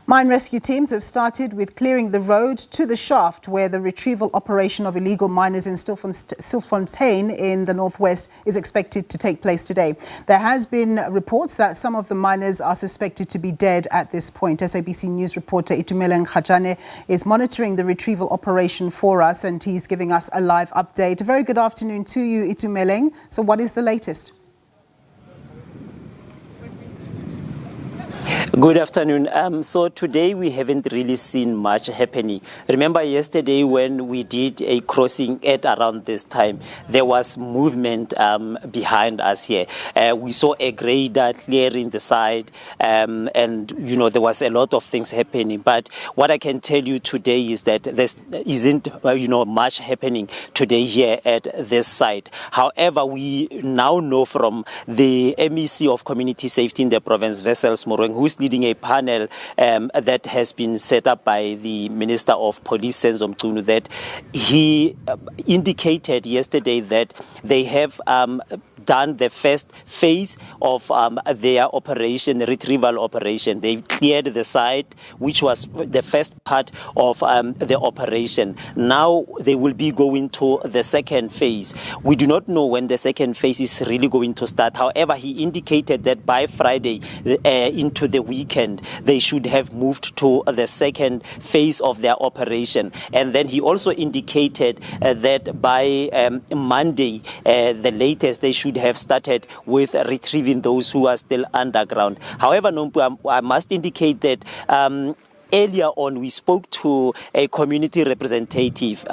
Mine rescue teams have started with clearing the road to the shaft where the retrieval operation of illegal miners in Stilfontein in the northwest is expected to take place today. There has been reports that some of the miners are suspected to be dead at this point. SABC News Reporter Itumeleng Kgajane is monitoring the retrieval operation for us and he's giving us a live update. A very good afternoon to you, Itumeleng. So what is the latest? Good afternoon. So today we haven't really seen much happening. Remember yesterday when we did a crossing at around this time, there was movement behind us here. We saw a grader clearing the side and, there was a lot of things happening. But what I can tell you today is that there isn't, much happening today here at this site. However, we now know from the MEC of Community Safety in the province, Wessels Moreng, who's leading a panel that has been set up by the Minister of Police, Senzo Mchunu, that he indicated yesterday that they have done the first phase of their operation, the retrieval operation. They cleared the site, which was the first part of the operation. Now they will be going to the second phase. We do not know when the second phase is really going to start. However, he indicated that by Friday into the weekend, they should have moved to the second phase of their operation. And then he also indicated that by Monday, the latest, they should have started with retrieving those who are still underground. However, Nompu, I must indicate that earlier on, we spoke to a community representative,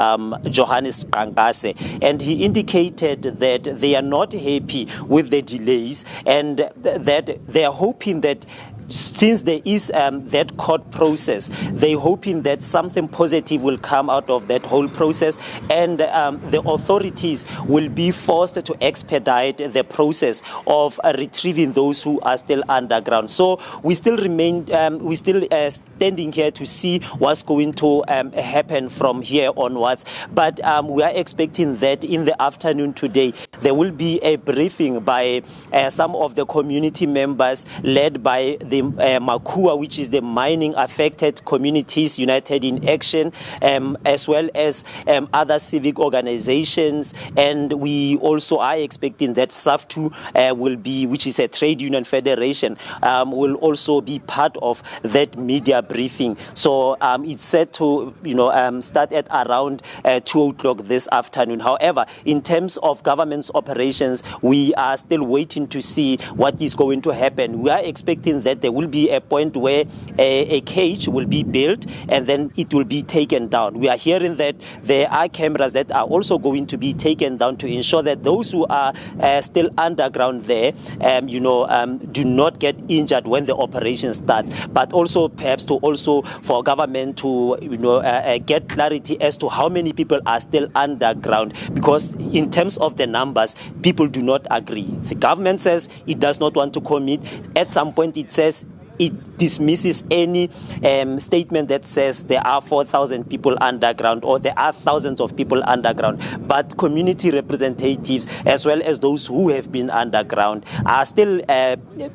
Johannes Kankase, and he indicated that they are not happy with the delays and that they are hoping that since there is that court process, they're hoping that something positive will come out of that whole process and the authorities will be forced to expedite the process of retrieving those who are still underground. So we still remain, standing here to see what's going to happen from here onwards. But we are expecting that in the afternoon today, there will be a briefing by some of the community members led by the Makua, which is the Mining Affected Communities United in Action, as well as other civic organizations. And we also are expecting that SAFTU will be, which is a trade union federation, will also be part of that media briefing. So it's set to, start at around 2 o'clock this afternoon. However, in terms of government's operations, we are still waiting to see what is going to happen. We are expecting that there will be a point where a cage will be built and then it will be taken down. We are hearing that there are cameras that are also going to be taken down to ensure that those who are still underground there, do not get injured when the operation starts. But also perhaps for government to, get clarity as to how many people are still underground, because in terms of the numbers, people do not agree. The government says it does not want to commit. At some point, it says it dismisses any statement that says there are 4,000 people underground or there are thousands of people underground. But community representatives, as well as those who have been underground, are still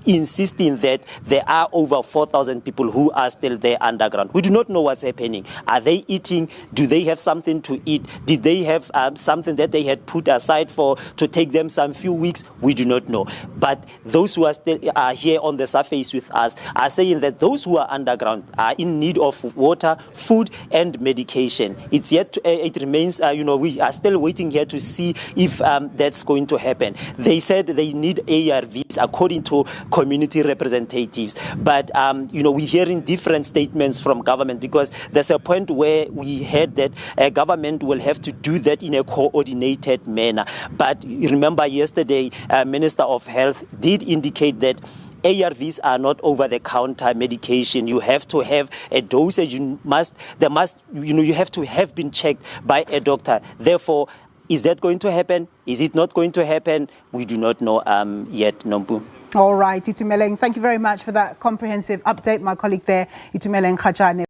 insisting that there are over 4,000 people who are still there underground. We do not know what's happening. Are they eating? Do they have something to eat? Did they have something that they had put aside to take them some few weeks? We do not know. But those who are still here on the surface with us are saying that those who are underground are in need of water, food, and medication. It's yet, it remains, we are still waiting here to see if that's going to happen. They said they need ARVs according to community representatives. But, we're hearing different statements from government, because there's a point where we heard that government will have to do that in a coordinated manner. But remember yesterday, Minister of Health did indicate that ARVs are not over-the-counter medication. You have to have a dosage. You have to have been checked by a doctor. Therefore, is that going to happen? Is it not going to happen? We do not know yet, Nompu. All right, Itumeleng, thank you very much for that comprehensive update. My colleague there, Itumeleng Kgajane.